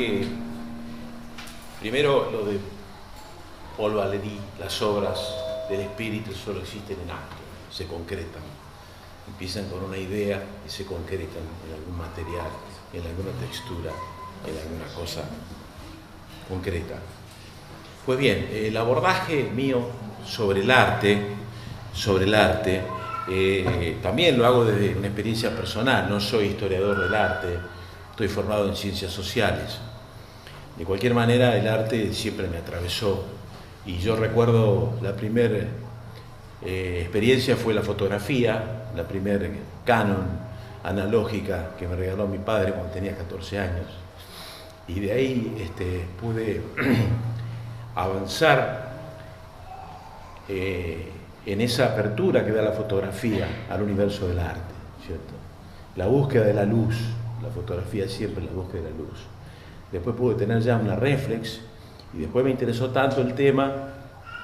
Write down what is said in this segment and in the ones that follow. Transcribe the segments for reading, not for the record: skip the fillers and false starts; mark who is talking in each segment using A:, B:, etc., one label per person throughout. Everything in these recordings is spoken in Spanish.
A: que primero lo de Paul Valéry, las obras del espíritu solo existen en acto, se concretan, empiezan con una idea y se concretan en algún material, en alguna textura, en alguna cosa concreta. Pues bien, el abordaje mío sobre el arte, también lo hago desde una experiencia personal, no soy historiador del arte, estoy formado en ciencias sociales. De cualquier manera, el arte siempre me atravesó y yo recuerdo la primera experiencia fue la fotografía, la primera Canon analógica que me regaló mi padre cuando tenía 14 años y de ahí pude avanzar en esa apertura que da la fotografía al universo del arte, ¿cierto? La búsqueda de la luz, la fotografía siempre la búsqueda de la luz. Después pude tener ya una reflex y después me interesó tanto el tema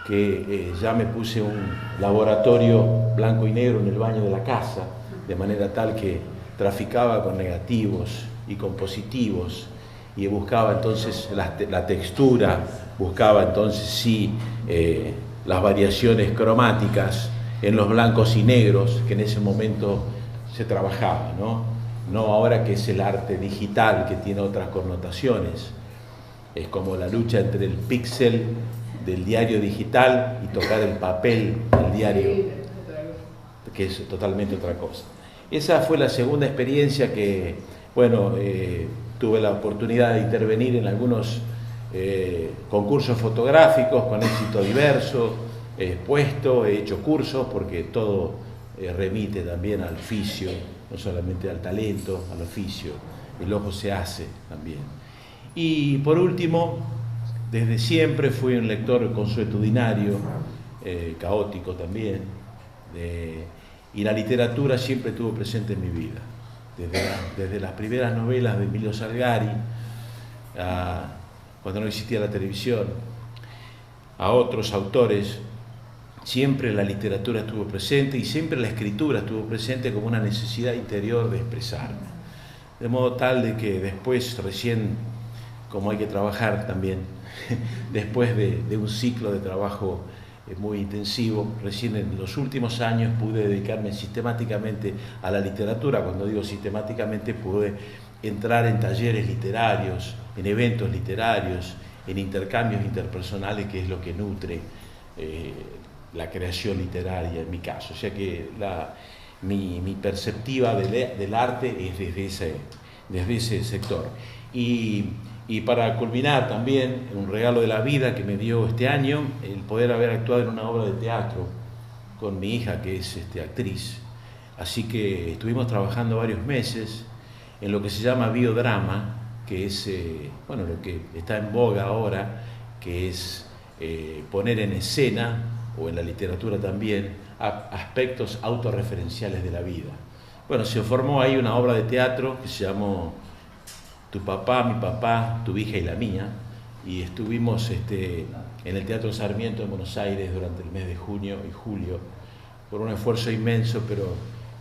A: que ya me puse un laboratorio blanco y negro en el baño de la casa, de manera tal que traficaba con negativos y con positivos y buscaba entonces la textura, buscaba entonces sí las variaciones cromáticas en los blancos y negros que en ese momento se trabajaba, no ahora que es el arte digital que tiene otras connotaciones. Es como la lucha entre el píxel del diario digital y tocar el papel del diario, que es totalmente otra cosa. Esa fue la segunda experiencia que, bueno, tuve la oportunidad de intervenir en algunos concursos fotográficos con éxito diverso, he expuesto, he hecho cursos, porque todo remite también al oficio, no solamente al talento, al oficio, el ojo se hace también. Y por último, desde siempre fui un lector consuetudinario, caótico también, y la literatura siempre estuvo presente en mi vida, desde las primeras novelas de Emilio Salgari, cuando no existía la televisión, a otros autores, siempre la literatura estuvo presente y siempre la escritura estuvo presente como una necesidad interior de expresarme. De modo tal de que después, recién, como hay que trabajar también, después de un ciclo de trabajo muy intensivo, recién en los últimos años pude dedicarme sistemáticamente a la literatura. Cuando digo sistemáticamente, pude entrar en talleres literarios, en eventos literarios, en intercambios interpersonales, que es lo que nutre la creación literaria en mi caso. O sea que mi perspectiva del arte es desde ese sector. Y para culminar también, un regalo de la vida que me dio este año, el poder haber actuado en una obra de teatro con mi hija, que es actriz. Así que estuvimos trabajando varios meses en lo que se llama biodrama, que es lo que está en boga ahora, que es poner en escena, o en la literatura también, aspectos autorreferenciales de la vida. Bueno, se formó ahí una obra de teatro que se llamó Tu papá, mi papá, tu hija y la mía, y estuvimos en el Teatro Sarmiento en Buenos Aires durante el mes de junio y julio, por un esfuerzo inmenso, pero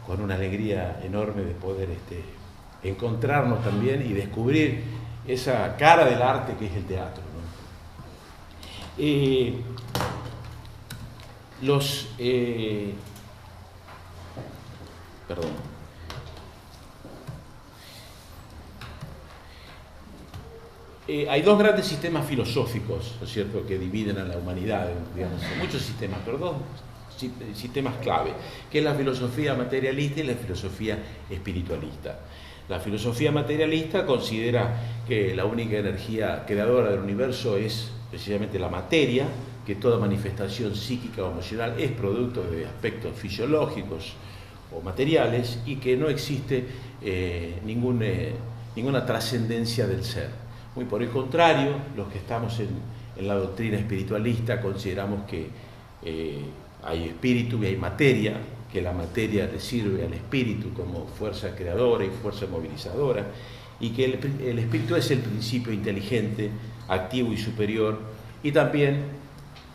A: con una alegría enorme de poder encontrarnos también y descubrir esa cara del arte que es el teatro, hay dos grandes sistemas filosóficos, ¿no es cierto?, que dividen a la humanidad, digamos, muchos sistemas, pero dos sistemas clave, que es la filosofía materialista y la filosofía espiritualista. La filosofía materialista considera que la única energía creadora del universo es precisamente la materia, que toda manifestación psíquica o emocional es producto de aspectos fisiológicos o materiales y que no existe ninguna trascendencia del ser. Muy por el contrario, los que estamos en la doctrina espiritualista consideramos que hay espíritu y hay materia, que la materia le sirve al espíritu como fuerza creadora y fuerza movilizadora, y que el espíritu es el principio inteligente, activo y superior, y también,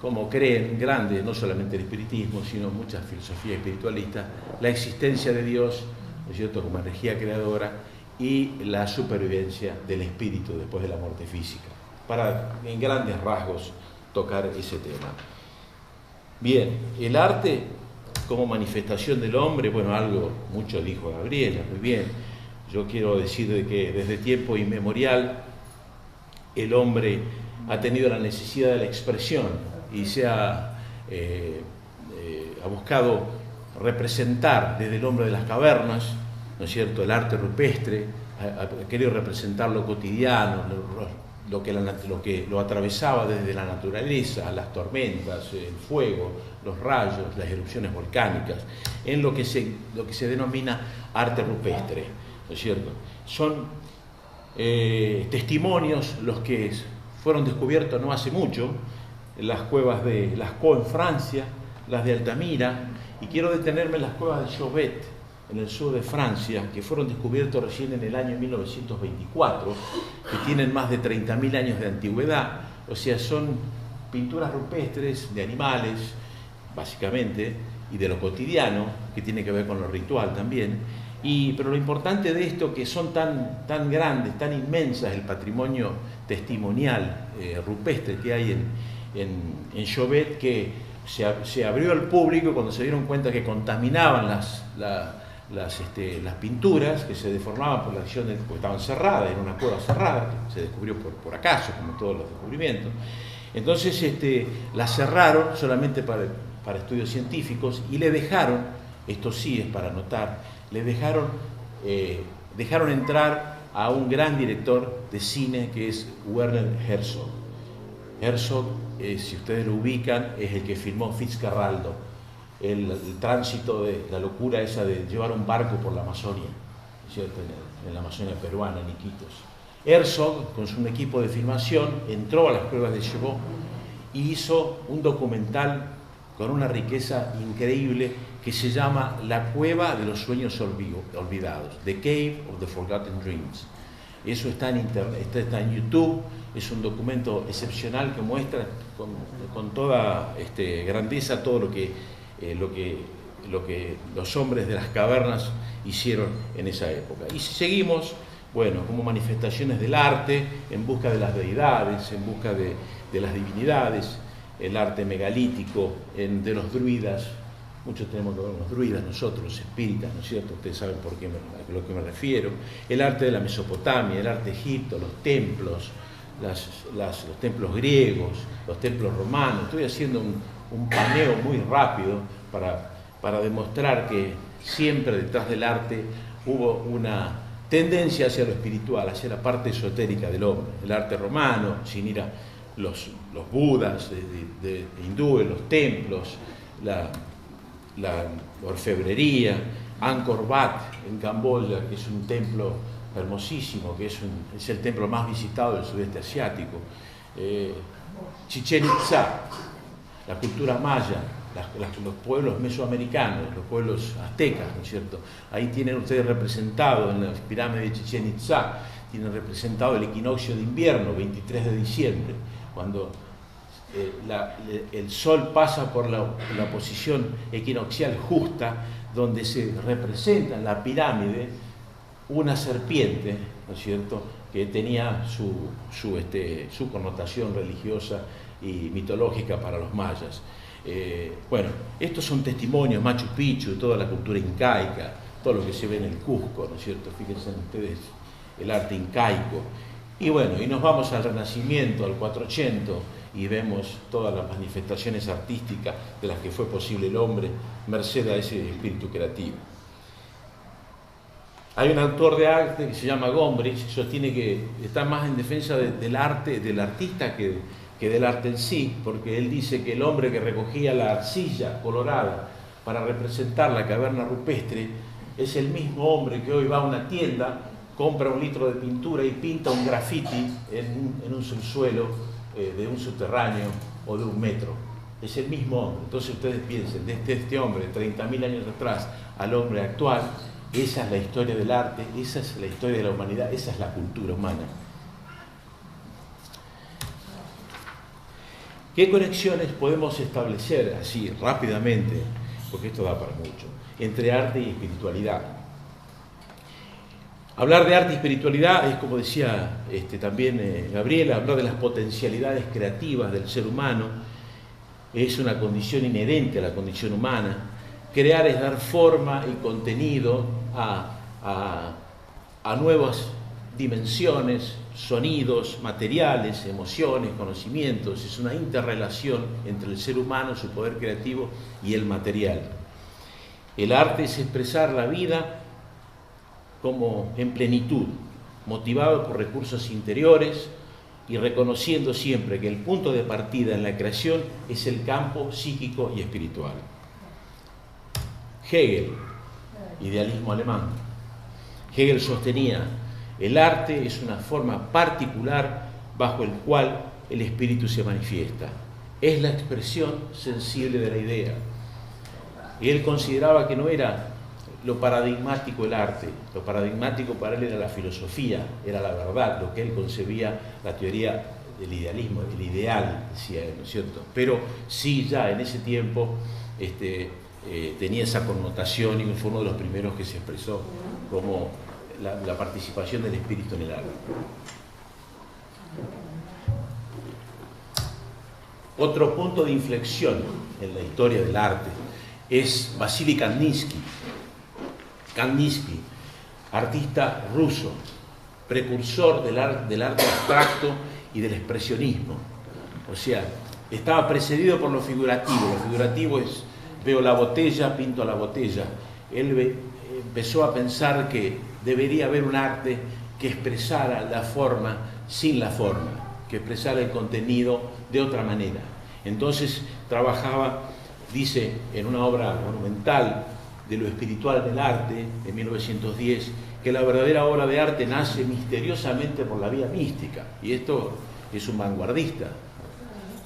A: como creen grandes, no solamente el espiritismo, sino muchas filosofías espiritualistas, la existencia de Dios, ¿no es cierto?, como energía creadora, y la supervivencia del espíritu después de la muerte física, para en grandes rasgos tocar ese tema. Bien, el arte como manifestación del hombre, bueno, algo mucho dijo Gabriela, muy bien. Yo quiero decir de que desde tiempo inmemorial el hombre ha tenido la necesidad de la expresión y se ha buscado representar desde el hombre de las cavernas, ¿no es cierto?, el arte rupestre, ha querido representar lo cotidiano, lo que lo atravesaba desde la naturaleza, las tormentas, el fuego, los rayos, las erupciones volcánicas, en lo que se denomina arte rupestre, ¿no es cierto? Son testimonios los que fueron descubiertos no hace mucho, las cuevas de Lascaux en Francia, las de Altamira, y quiero detenerme en las cuevas de Chauvet, en el sur de Francia, que fueron descubiertos recién en el año 1924, que tienen más de 30.000 años de antigüedad, o sea, son pinturas rupestres de animales, básicamente, y de lo cotidiano, que tiene que ver con lo ritual también, pero lo importante de esto, que son tan grandes, tan inmensas el patrimonio testimonial rupestre que hay en Chauvet, que se abrió al público cuando se dieron cuenta que contaminaban las pinturas, que se deformaban por la acción, porque estaban cerradas, era una cueva cerrada, que se descubrió por acaso, como todos los descubrimientos. Entonces las cerraron solamente para estudios científicos y le dejaron, esto sí es para notar, le dejaron entrar a un gran director de cine que es Werner Herzog. Herzog, si ustedes lo ubican, es el que filmó Fitzcarraldo, el tránsito de la locura esa de llevar un barco por la Amazonia, ¿cierto? En la Amazonia peruana, en Iquitos. Herzog, con su equipo de filmación, entró a las cuevas de Chauvet y hizo un documental con una riqueza increíble que se llama La Cueva de los Sueños Olvidados, The Cave of the Forgotten Dreams. Eso está en internet, está en YouTube, es un documento excepcional que muestra con toda grandeza todo lo que los hombres de las cavernas hicieron en esa época. Y si seguimos, bueno, como manifestaciones del arte, en busca de las deidades, en busca de las divinidades, el arte megalítico, de los druidas, muchos tenemos que ver con los druidas, nosotros, los espíritas, ¿no es cierto? Ustedes saben a lo que me refiero. El arte de la Mesopotamia, el arte de Egipto, los templos, los templos griegos, los templos romanos. Estoy haciendo un paneo muy rápido para demostrar que siempre detrás del arte hubo una tendencia hacia lo espiritual, hacia la parte esotérica del hombre. El arte romano, sin ir a los budas de hindúes, los templos, la orfebrería, Angkor Wat en Camboya, que es un templo hermosísimo, que es el templo más visitado del sudeste asiático, Chichén Itzá, la cultura maya, los pueblos mesoamericanos, los pueblos aztecas, ¿no es cierto? Ahí tienen ustedes representado en las pirámides de Chichén Itzá, tienen representado el equinoccio de invierno, 23 de diciembre, cuando el sol pasa por la posición equinoccial justa, donde se representa en la pirámide una serpiente, ¿no es cierto?, que tenía su connotación religiosa y mitológica para los mayas. Bueno, estos son testimonios, Machu Picchu, toda la cultura incaica, todo lo que se ve en el Cusco, ¿no es cierto? Fíjense ustedes el arte incaico. Y bueno, y nos vamos al Renacimiento, al 480, y vemos todas las manifestaciones artísticas de las que fue posible el hombre, merced a ese espíritu creativo. Hay un autor de arte que se llama Gombrich, sostiene que está más en defensa del arte, del artista, que del arte en sí, porque él dice que el hombre que recogía la arcilla colorada para representar la caverna rupestre es el mismo hombre que hoy va a una tienda, compra un litro de pintura y pinta un graffiti en un subsuelo de un subterráneo o de 1 metro. Es el mismo hombre. Entonces ustedes piensen, desde este hombre, 30.000 años atrás, al hombre actual, esa es la historia del arte, esa es la historia de la humanidad, esa es la cultura humana. ¿Qué conexiones podemos establecer así rápidamente, porque esto da para mucho, entre arte y espiritualidad? Hablar de arte y espiritualidad es, como decía también Gabriela, hablar de las potencialidades creativas del ser humano, es una condición inherente a la condición humana. Crear es dar forma y contenido a nuevas dimensiones, sonidos, materiales, emociones, conocimientos. Es una interrelación entre el ser humano, su poder creativo y el material. El arte es expresar la vida como en plenitud, motivado por recursos interiores y reconociendo siempre que el punto de partida en la creación es el campo psíquico y espiritual. Hegel, idealismo alemán. Hegel sostenía: el arte es una forma particular bajo el cual el espíritu se manifiesta. Es la expresión sensible de la idea. Y él consideraba que no era lo paradigmático el arte, lo paradigmático para él era la filosofía, era la verdad, lo que él concebía, la teoría del idealismo, el ideal, decía él, ¿no es cierto? Pero sí, ya en ese tiempo tenía esa connotación y fue uno de los primeros que se expresó como la participación del espíritu en el arte. Otro punto de inflexión en la historia del arte es Vasily Kandinsky. Kandinsky, artista ruso, precursor del arte abstracto y del expresionismo. O sea, estaba precedido por lo figurativo. Lo figurativo es: veo la botella, pinto la botella. Él empezó a pensar que debería haber un arte que expresara la forma sin la forma, que expresara el contenido de otra manera. Entonces trabajaba, dice, en una obra monumental de lo espiritual del arte, de 1910, que la verdadera obra de arte nace misteriosamente por la vía mística. Y esto es un vanguardista,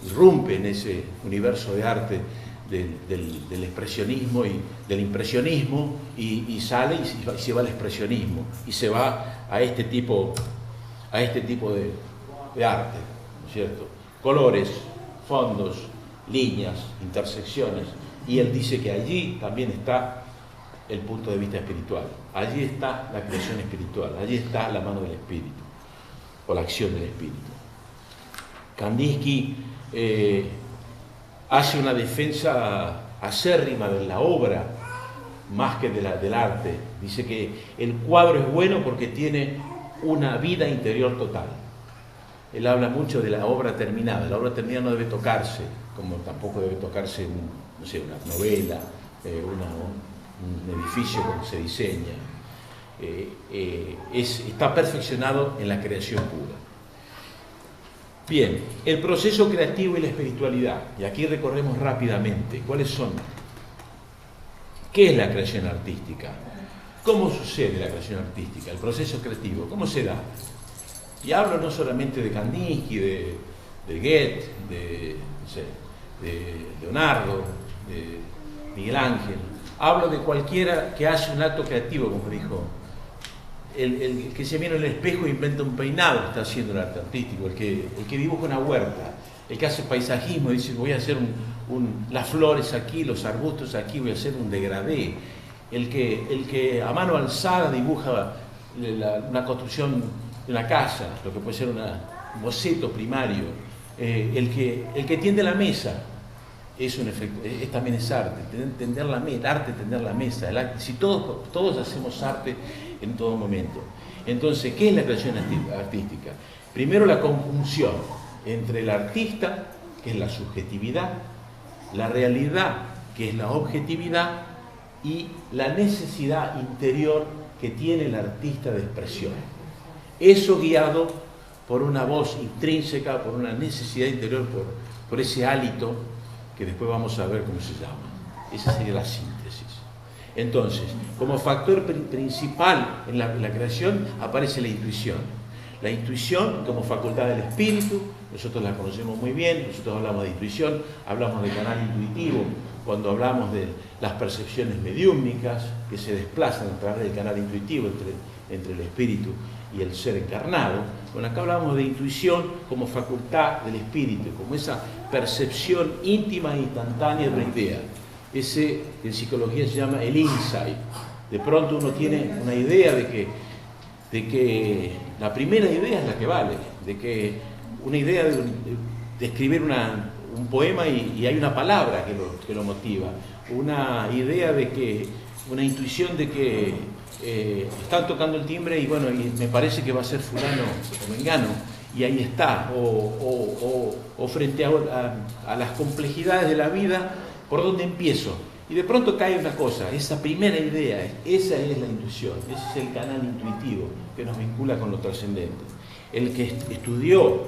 A: irrumpe en ese universo de arte del expresionismo y del impresionismo y sale y se va al expresionismo y se va a este tipo de arte, ¿no es cierto? Colores, fondos, líneas, intersecciones, y él dice que allí también está el punto de vista espiritual, allí está la creación espiritual, allí está la mano del espíritu o la acción del espíritu. Kandinsky hace una defensa acérrima de la obra más que del arte. Dice que el cuadro es bueno porque tiene una vida interior total. Él habla mucho de la obra terminada. La obra terminada no debe tocarse, como tampoco debe tocarse una novela, un edificio como se diseña. Está perfeccionado en la creación pura. Bien, el proceso creativo y la espiritualidad. Y aquí recorremos rápidamente cuáles son. ¿Qué es la creación artística? ¿Cómo sucede la creación artística? El proceso creativo, ¿cómo se da? Y hablo no solamente de Kandinsky, de Goethe, de Leonardo, de Miguel Ángel. Hablo de cualquiera que hace un acto creativo, como dijo. El que se mira en el espejo e inventa un peinado está haciendo el arte artístico. El que dibuja una huerta, el que hace paisajismo, dice: voy a hacer las flores aquí, los arbustos aquí, voy a hacer un degradé. El que a mano alzada dibuja una construcción de una casa, lo que puede ser un boceto primario. El que tiende la mesa es un efecto, también es arte. Tender la mesa, el arte tender la mesa. Si todos hacemos arte en todo momento. Entonces, ¿qué es la creación artística? Primero, la conjunción entre el artista, que es la subjetividad, la realidad, que es la objetividad, y la necesidad interior que tiene el artista de expresión. Eso guiado por una voz intrínseca, por una necesidad interior, por ese hálito que después vamos a ver cómo se llama. Esa sería la síntesis. Entonces, como factor principal en la creación aparece la intuición. La intuición como facultad del espíritu, nosotros la conocemos muy bien, nosotros hablamos de intuición, hablamos de canal intuitivo, cuando hablamos de las percepciones mediúmnicas que se desplazan a través del canal intuitivo entre el espíritu y el ser encarnado. Bueno, acá hablamos de intuición como facultad del espíritu, como esa percepción íntima e instantánea de una idea. Ese en psicología se llama el insight. De pronto uno tiene una idea de de que la primera idea es la que vale, de que una idea de escribir un poema y hay una palabra que lo motiva, una idea de que, una intuición de que están tocando el timbre y bueno, y me parece que va a ser fulano o mengano, y ahí está, o frente a las complejidades de la vida, ¿por dónde empiezo? Y de pronto cae una cosa, esa primera idea, esa es la intuición, ese es el canal intuitivo que nos vincula con lo trascendente. El que estudió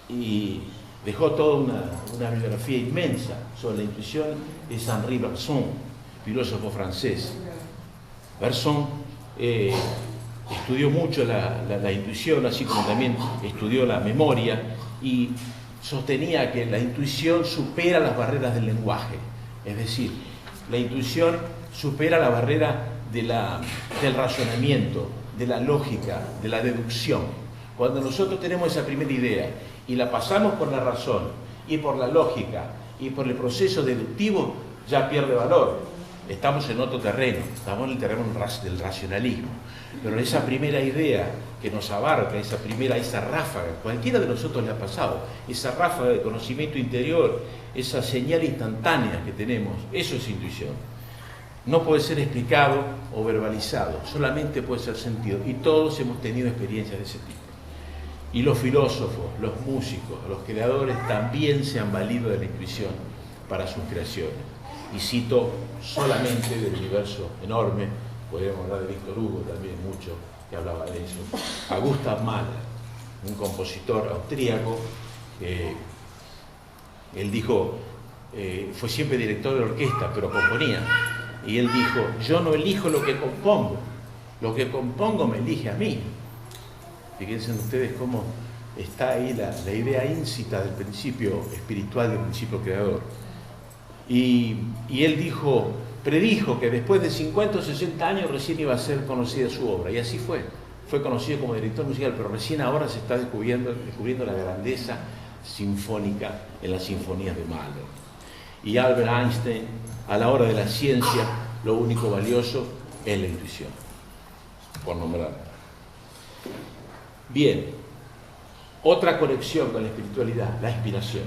A: y dejó toda una bibliografía inmensa sobre la intuición es Henri Bergson, filósofo francés. Bergson estudió mucho la intuición, así como también estudió la memoria, y sostenía que la intuición supera las barreras del lenguaje. Es decir, la intuición supera la barrera del razonamiento, de la lógica, de la deducción. Cuando nosotros tenemos esa primera idea y la pasamos por la razón y por la lógica y por el proceso deductivo, ya pierde valor. Estamos en otro terreno, estamos en el terreno del racionalismo. Pero esa primera idea que nos abarca, esa ráfaga, cualquiera de nosotros le ha pasado, esa ráfaga de conocimiento interior, esa señal instantánea que tenemos, eso es intuición. No puede ser explicado o verbalizado, solamente puede ser sentido. Y todos hemos tenido experiencias de ese tipo. Y los filósofos, los músicos, los creadores también se han valido de la intuición para sus creaciones. Y cito solamente del universo enorme, podríamos hablar de Víctor Hugo también mucho, que hablaba de eso, a Gustav Mahler, un compositor austríaco, él dijo, fue siempre director de orquesta, pero componía, y él dijo, yo no elijo lo que compongo me elige a mí. Fíjense ustedes cómo está ahí la idea íncita del principio espiritual, del principio creador. Y él predijo que después de 50 o 60 años recién iba a ser conocida su obra, y así fue. Fue conocido como director musical, pero recién ahora se está descubriendo la grandeza sinfónica en las sinfonías de Mahler. Y Albert Einstein, a la hora de la ciencia, lo único valioso es la intuición, por nombrar. Bien, otra conexión con la espiritualidad, la inspiración.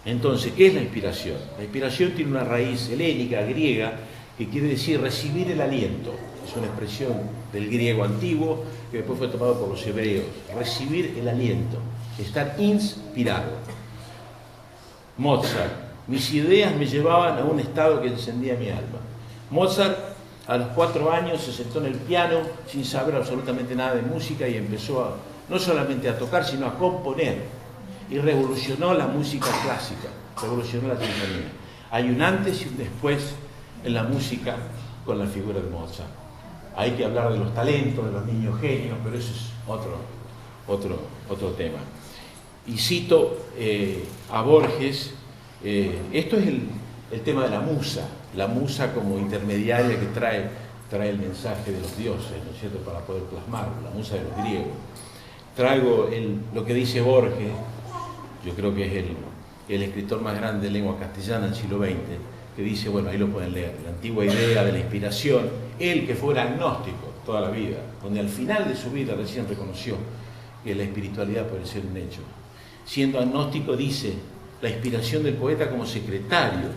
A: Entonces, ¿qué es la inspiración? La inspiración tiene una raíz helénica, griega, que quiere decir recibir el aliento. Es una expresión del griego antiguo que después fue tomado por los hebreos. Recibir el aliento, estar inspirado. Mozart, mis ideas me llevaban a un estado que encendía mi alma. Mozart, a los 4 años, se sentó en el piano sin saber absolutamente nada de música y empezó no solamente a tocar, sino a componer. Y revolucionó la música clásica, revolucionó la sinfonía. Hay un antes y un después en la música con la figura de Mozart. Hay que hablar de los talentos, de los niños genios, pero eso es otro tema. Y cito a Borges, esto es el tema de la musa como intermediaria que trae el mensaje de los dioses, ¿no es cierto?, para poder plasmarlo, la musa de los griegos. Traigo lo que dice Borges. Yo creo que es el escritor más grande de lengua castellana del siglo XX, que dice, bueno, ahí lo pueden leer, la antigua idea de la inspiración, él que fuera agnóstico toda la vida, donde al final de su vida recién reconoció que la espiritualidad puede ser un hecho. Siendo agnóstico dice, la inspiración del poeta como secretario,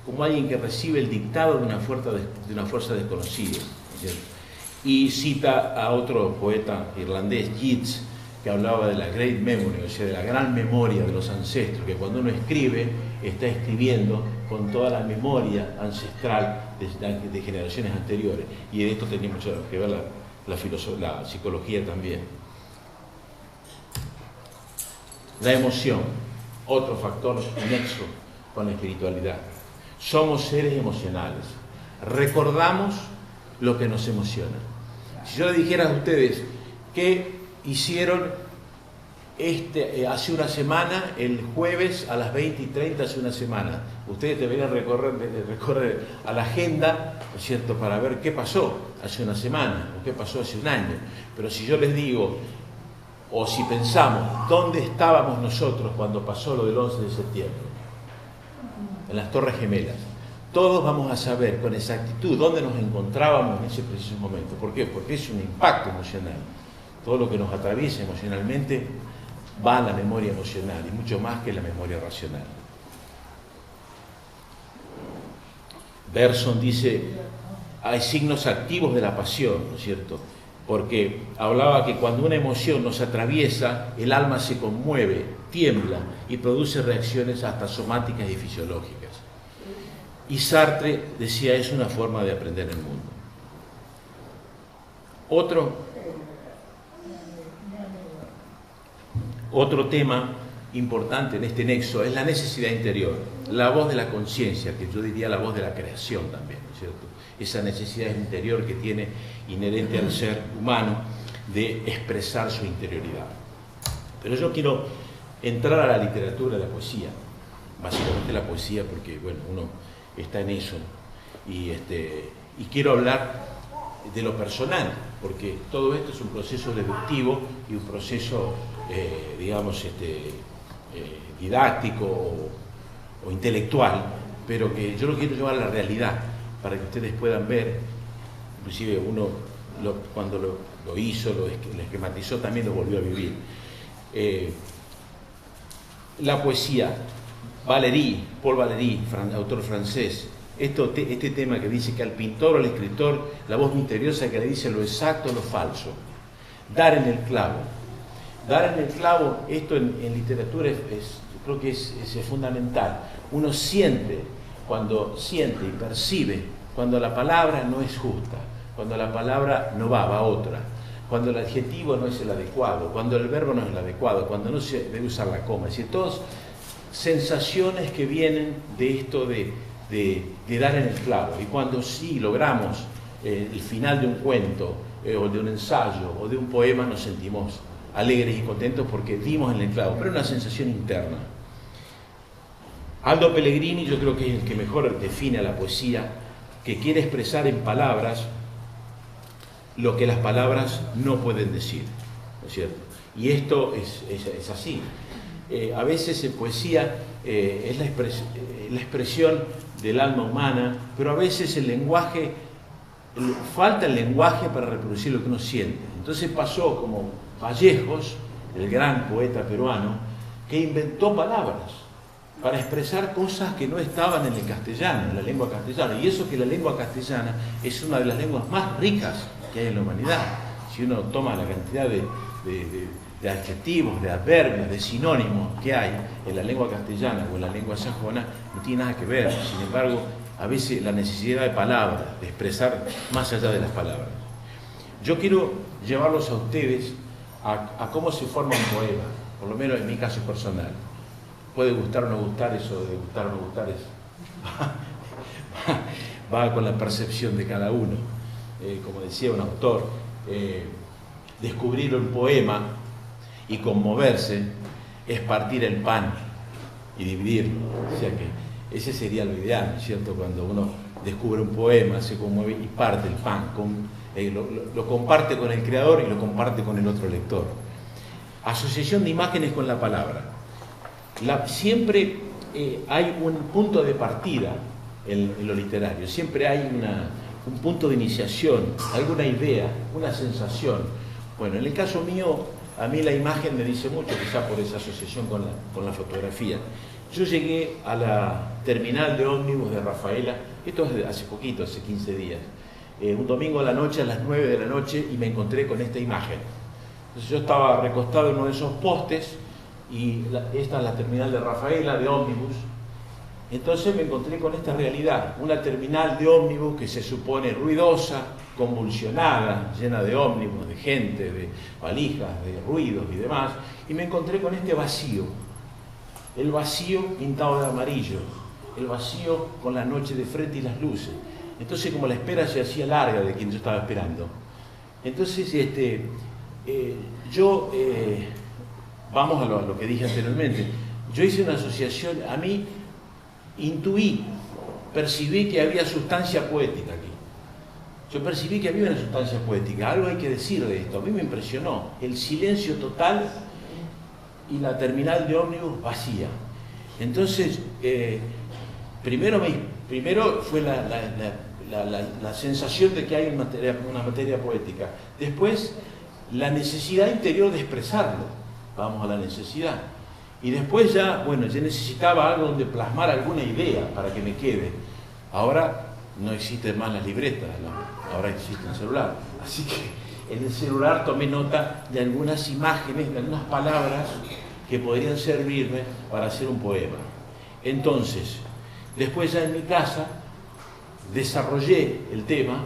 A: como alguien que recibe el dictado de una fuerza desconocida, ¿cierto? Y cita a otro poeta irlandés, Yeats, que hablaba de la great memory, o sea, de la gran memoria de los ancestros, que cuando uno escribe, está escribiendo con toda la memoria ancestral de generaciones anteriores. Y de esto tenía mucho que ver la psicología también. La emoción, otro factor nexo con la espiritualidad. Somos seres emocionales. Recordamos lo que nos emociona. Si yo le dijera a ustedes que hicieron hace una semana, el jueves a las 20:30, hace una semana, ustedes deberían recorrer a la agenda, ¿no es cierto?, para ver qué pasó hace una semana o qué pasó hace un año. Pero si yo les digo, o si pensamos, ¿dónde estábamos nosotros cuando pasó lo del 11 de septiembre? En las Torres Gemelas. todos vamos a saber con exactitud dónde nos encontrábamos en ese preciso momento. ¿Por qué? Porque es un impacto emocional. Todo lo que nos atraviesa emocionalmente va a la memoria emocional y mucho más que la memoria racional. Bergson dice, hay signos activos de la pasión, ¿no es cierto? Porque hablaba que cuando una emoción nos atraviesa, el alma se conmueve, tiembla y produce reacciones hasta somáticas y fisiológicas. Y Sartre decía, es una forma de aprender el mundo. Otro tema importante en este nexo es la necesidad interior, la voz de la conciencia, que yo diría la voz de la creación también, ¿no es cierto? Esa necesidad interior que tiene inherente al ser humano de expresar su interioridad. Pero yo quiero entrar a la literatura, a la poesía, básicamente la poesía, porque bueno, uno está en eso, y quiero hablar de lo personal, porque todo esto es un proceso deductivo y un proceso, digamos, didáctico o intelectual, pero que yo lo quiero llevar a la realidad, para que ustedes puedan ver, inclusive uno cuando lo hizo, lo esquematizó, también lo volvió a vivir. La poesía, Paul Valéry, autor francés, este tema que dice que al pintor o al escritor la voz misteriosa que le dice lo exacto o lo falso, dar en el clavo. Dar en el clavo, esto en literatura creo que es fundamental. Uno siente y percibe cuando la palabra no es justa, cuando la palabra no va a otra, cuando el adjetivo no es el adecuado, cuando el verbo no es el adecuado, cuando no se debe usar la coma. Es decir, todas sensaciones que vienen de esto de dar en el clavo. Y cuando sí logramos el final de un cuento, o de un ensayo, o de un poema, nos sentimos alegres y contentos porque dimos en el clavo, pero una sensación interna. Aldo Pellegrini, yo creo que es el que mejor define a la poesía, que quiere expresar en palabras lo que las palabras no pueden decir, ¿no es cierto? Y esto es así. A veces en poesía es la expresión del alma humana, pero a veces falta el lenguaje para reproducir lo que uno siente. Entonces pasó como Vallejos, el gran poeta peruano, que inventó palabras para expresar cosas que no estaban en el castellano, en la lengua castellana. Y eso que la lengua castellana es una de las lenguas más ricas que hay en la humanidad. Si uno toma la cantidad de adjetivos, de adverbios, de sinónimos que hay en la lengua castellana o en la lengua sajona, no tiene nada que ver. Sin embargo, a veces la necesidad de palabras, de expresar más allá de las palabras. Yo quiero llevarlos a ustedes a cómo se forma un poema, por lo menos en mi caso personal. Puede gustar o no gustar, eso de gustar o no gustar va con la percepción de cada uno. Como decía un autor, descubrir un poema y conmoverse es partir el pan y dividirlo. O sea que ese sería lo ideal, ¿no es cierto? Cuando uno descubre un poema, se conmueve y parte el pan, lo comparte con el creador y lo comparte con el otro lector. Asociación de imágenes con la palabra. Siempre hay un punto de partida en lo literario, siempre hay un punto de iniciación, alguna idea, una sensación. Bueno, en el caso mío, a mí la imagen me dice mucho, quizá por esa asociación con la fotografía. Yo llegué a la terminal de ómnibus de Rafaela, esto es hace poquito, hace 15 días, un domingo a la noche, a las 9 de la noche, y me encontré con esta imagen. Entonces yo estaba recostado en uno de esos postes, y esta es la terminal de Rafaela, de ómnibus. Entonces me encontré con esta realidad, una terminal de ómnibus que se supone ruidosa, convulsionada, llena de ómnibus, de gente, de valijas, de ruidos y demás, y me encontré con este vacío, el vacío pintado de amarillo, el vacío con la noche de frente y las luces. Entonces, como la espera se hacía larga de quien yo estaba esperando, entonces vamos a lo que dije anteriormente, yo hice una asociación, a mí percibí que había sustancia poética aquí. Yo percibí que había una sustancia poética, algo hay que decir de esto. A mí me impresionó el silencio total y la terminal de ómnibus vacía. Entonces, primero fue la sensación de que hay una materia poética. Después, la necesidad interior de expresarlo. Vamos a la necesidad. Y después ya, bueno, yo necesitaba algo donde plasmar alguna idea para que me quede. Ahora no existen más las libretas, ¿no? Ahora existe el celular. Así que en el celular tomé nota de algunas imágenes, de algunas palabras que podrían servirme para hacer un poema. Entonces, después ya en mi casa desarrollé el tema,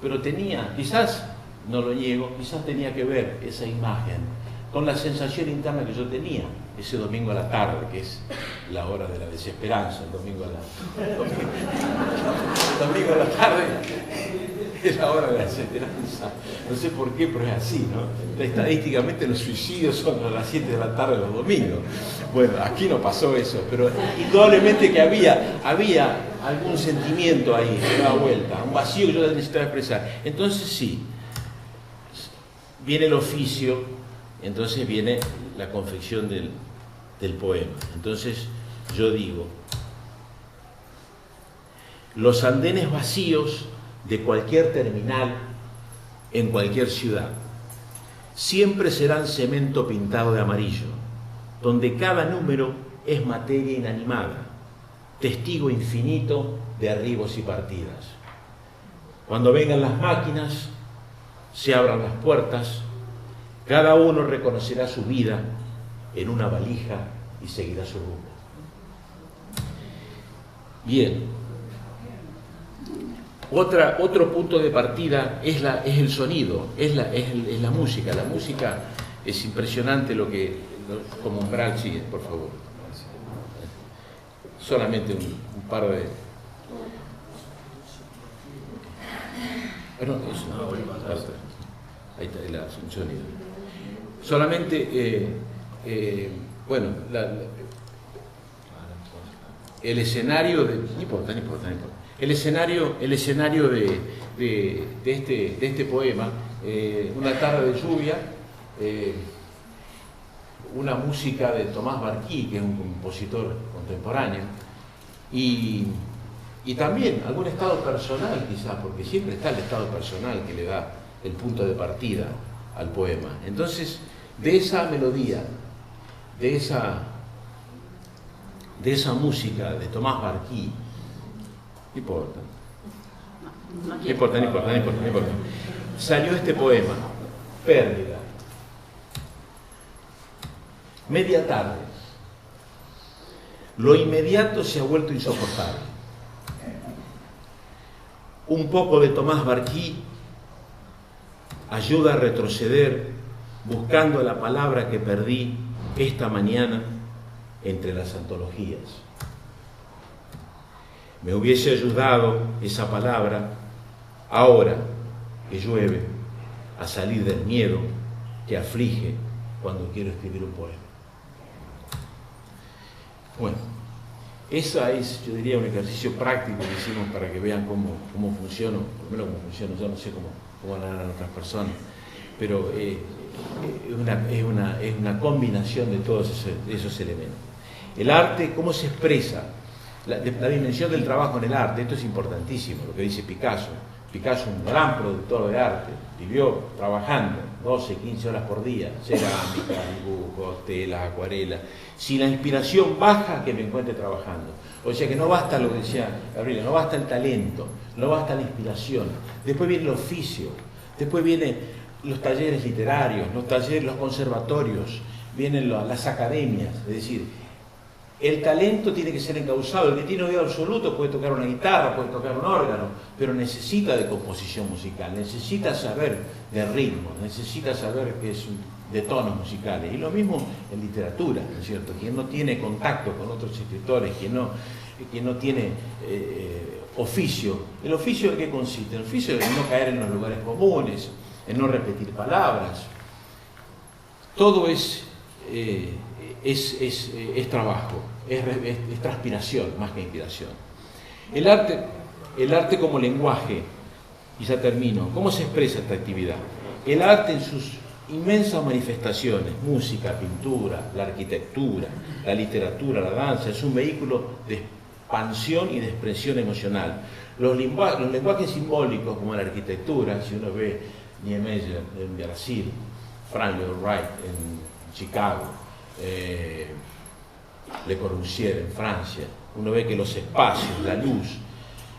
A: pero tenía, quizás, no lo niego, quizás tenía que ver esa imagen con la sensación interna que yo tenía ese domingo a la tarde, que es la hora de la desesperanza, el domingo a la tarde es la hora de la desesperanza. No sé por qué, pero es así, ¿no? Estadísticamente los suicidios son a las 7 de la tarde los domingos. Bueno, aquí no pasó eso, pero indudablemente que había algún sentimiento ahí que daba vuelta, un vacío que yo necesitaba expresar. Entonces sí, viene el oficio, entonces viene la confección del poema. Entonces yo digo, los andenes vacíos de cualquier terminal en cualquier ciudad siempre serán cemento pintado de amarillo, donde cada número es materia inanimada, testigo infinito de arribos y partidas. Cuando vengan las máquinas, se abran las puertas, cada uno reconocerá su vida en una valija y seguirá su rumbo. Bien. Otro punto de partida es el sonido, es la música. La música es impresionante como umbral, sí, por favor. Solamente un par de... Bueno, ahí está el sonido. Solamente, bueno, el escenario de... No importa. El escenario de este poema, una tarde de lluvia, una música de Tomás Barquí, que es un compositor contemporáneo, y también algún estado personal quizás, porque siempre está el estado personal que le da el punto de partida al poema. Entonces, de esa melodía, de esa música de Tomás Barquí, no importa. Salió este poema, Pérdida. Media tarde. Lo inmediato se ha vuelto insoportable. Un poco de Tomás Barquí ayuda a retroceder buscando la palabra que perdí esta mañana entre las antologías. Me hubiese ayudado esa palabra, ahora que llueve, a salir del miedo que aflige cuando quiero escribir un poema. Bueno, esa es, yo diría, un ejercicio práctico que hicimos para que vean cómo funciona, por lo menos cómo funciona, yo no sé cómo harán otras personas, pero es una combinación de todos esos elementos. El arte, ¿cómo se expresa? La dimensión del trabajo en el arte, esto es importantísimo, lo que dice Picasso. Picasso, un gran productor de arte, vivió trabajando 12, 15 horas por día, cerámica, dibujos, telas, acuarelas. Si la inspiración baja, que me encuentre trabajando. O sea que no basta lo que decía Gabriela, no basta el talento, no basta la inspiración. Después viene el oficio, después vienen los talleres literarios, los conservatorios, vienen las academias, es decir, el talento tiene que ser encauzado. El que tiene oído absoluto puede tocar una guitarra, puede tocar un órgano, pero necesita de composición musical, necesita saber de ritmo, necesita saber que es de tonos musicales. Y lo mismo en literatura, ¿no es cierto? Quien no tiene contacto con otros escritores, quien no tiene oficio. ¿El oficio en qué consiste? El oficio es no caer en los lugares comunes, en no repetir palabras. Todo es trabajo, es transpiración más que inspiración. El arte como lenguaje, y ya termino, ¿cómo se expresa esta actividad? El arte en sus inmensas manifestaciones, música, pintura, la arquitectura, la literatura, la danza, es un vehículo expansión y de expresión emocional. Los lenguajes simbólicos, como la arquitectura, si uno ve Niemeyer en Brasil, Frank Lloyd Wright en Chicago, Le Corbusier en Francia, uno ve que los espacios, la luz,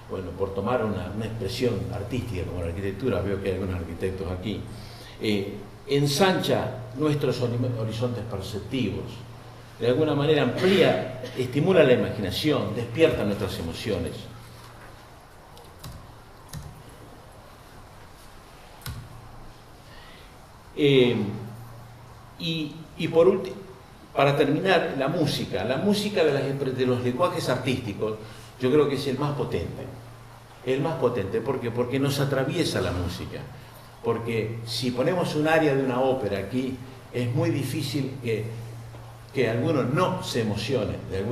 A: bueno, por tomar una expresión artística como la arquitectura, veo que hay algunos arquitectos aquí, ensancha nuestros horizontes perceptivos, de alguna manera amplía, estimula la imaginación, despierta nuestras emociones. Y por último, para terminar, la música de los lenguajes artísticos, yo creo que es el más potente. El más potente, ¿por qué? Porque nos atraviesa la música. Porque si ponemos un aria de una ópera aquí, es muy difícil que alguno no se emocione de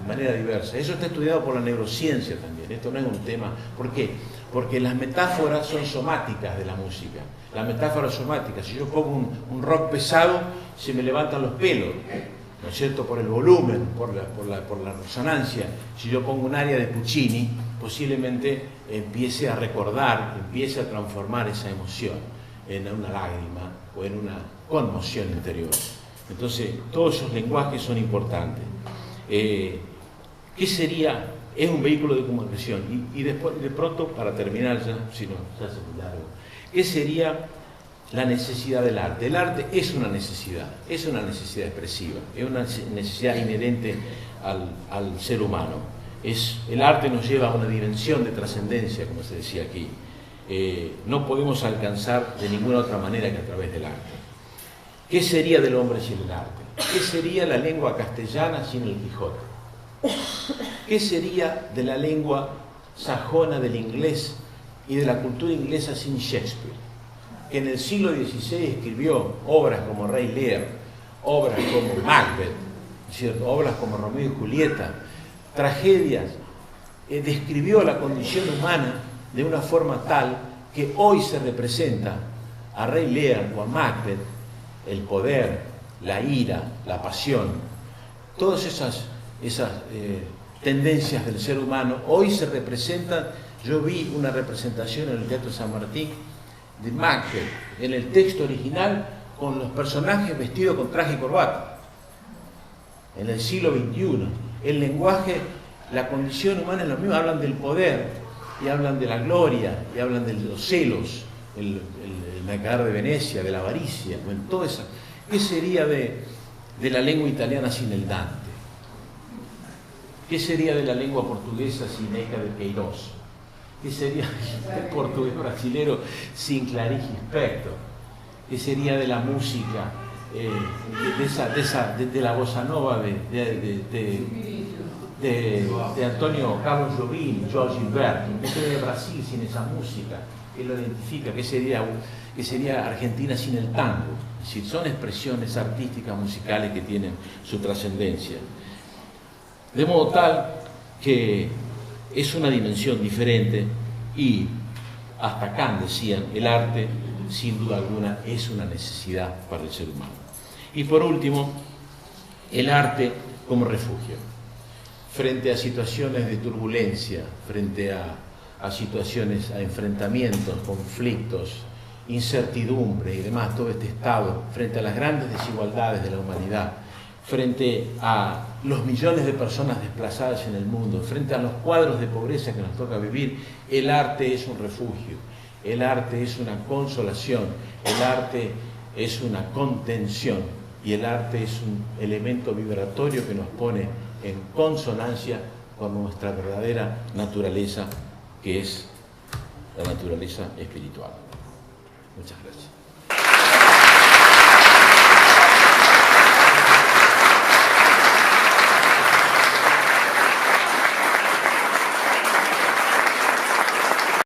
A: manera diversa. Eso está estudiado por la neurociencia también. Esto no es un tema. ¿Por qué? Porque las metáforas son somáticas de la música. La metáfora somática. Si yo pongo un rock pesado, se me levantan los pelos, ¿no es cierto? Por el volumen, por la resonancia. Si yo pongo un aria de Puccini, posiblemente empiece a recordar, empiece a transformar esa emoción en una lágrima o en una conmoción interior. Entonces, todos esos lenguajes son importantes. ¿Qué sería? Es un vehículo de comunicación. Y después, de pronto, para terminar ya, si no, ya se me largo. ¿Qué sería la necesidad del arte? El arte es una necesidad expresiva, es una necesidad inherente al ser humano. El arte nos lleva a una dimensión de trascendencia, como se decía aquí. No podemos alcanzar de ninguna otra manera que a través del arte. ¿Qué sería del hombre sin el arte? ¿Qué sería la lengua castellana sin el Quijote? ¿Qué sería de la lengua sajona del inglés y de la cultura inglesa sin Shakespeare? Que en el siglo XVI escribió obras como Rey Lear, obras como Macbeth, ¿cierto? Obras como Romeo y Julieta, tragedias, describió la condición humana de una forma tal que hoy se representa a Rey Lear o a Macbeth el poder, la ira, la pasión, todas esas tendencias del ser humano hoy se representan. Yo vi una representación en el Teatro San Martín de Macbeth en el texto original con los personajes vestidos con traje y corbata en el siglo XXI. El lenguaje, la condición humana es lo mismo. Hablan del poder y hablan de la gloria y hablan de los celos, el mercader de Venecia, de la avaricia, bueno, todo eso. ¿Qué sería de la lengua italiana sin el Dante? ¿Qué sería de la lengua portuguesa sin Eca de Queiroz? ¿Qué sería del portugués brasilero sin Clarice Lispector? ¿Qué sería de la música, de la bossa nova de Antonio Carlos Jobim, Jorge Gilberto? ¿Qué sería de Brasil sin esa música que lo identifica? ¿Qué sería Argentina sin el tango? Es decir, son expresiones artísticas, musicales que tienen su trascendencia. De modo tal que es una dimensión diferente y hasta Kant decían, el arte sin duda alguna es una necesidad para el ser humano. Y por último, el arte como refugio. Frente a situaciones de turbulencia, frente a situaciones, a enfrentamientos, conflictos, incertidumbre y demás, todo este estado, frente a las grandes desigualdades de la humanidad, frente a los millones de personas desplazadas en el mundo, frente a los cuadros de pobreza que nos toca vivir, el arte es un refugio, el arte es una consolación, el arte es una contención y el arte es un elemento vibratorio que nos pone en consonancia con nuestra verdadera naturaleza, que es la naturaleza espiritual. Muchas gracias.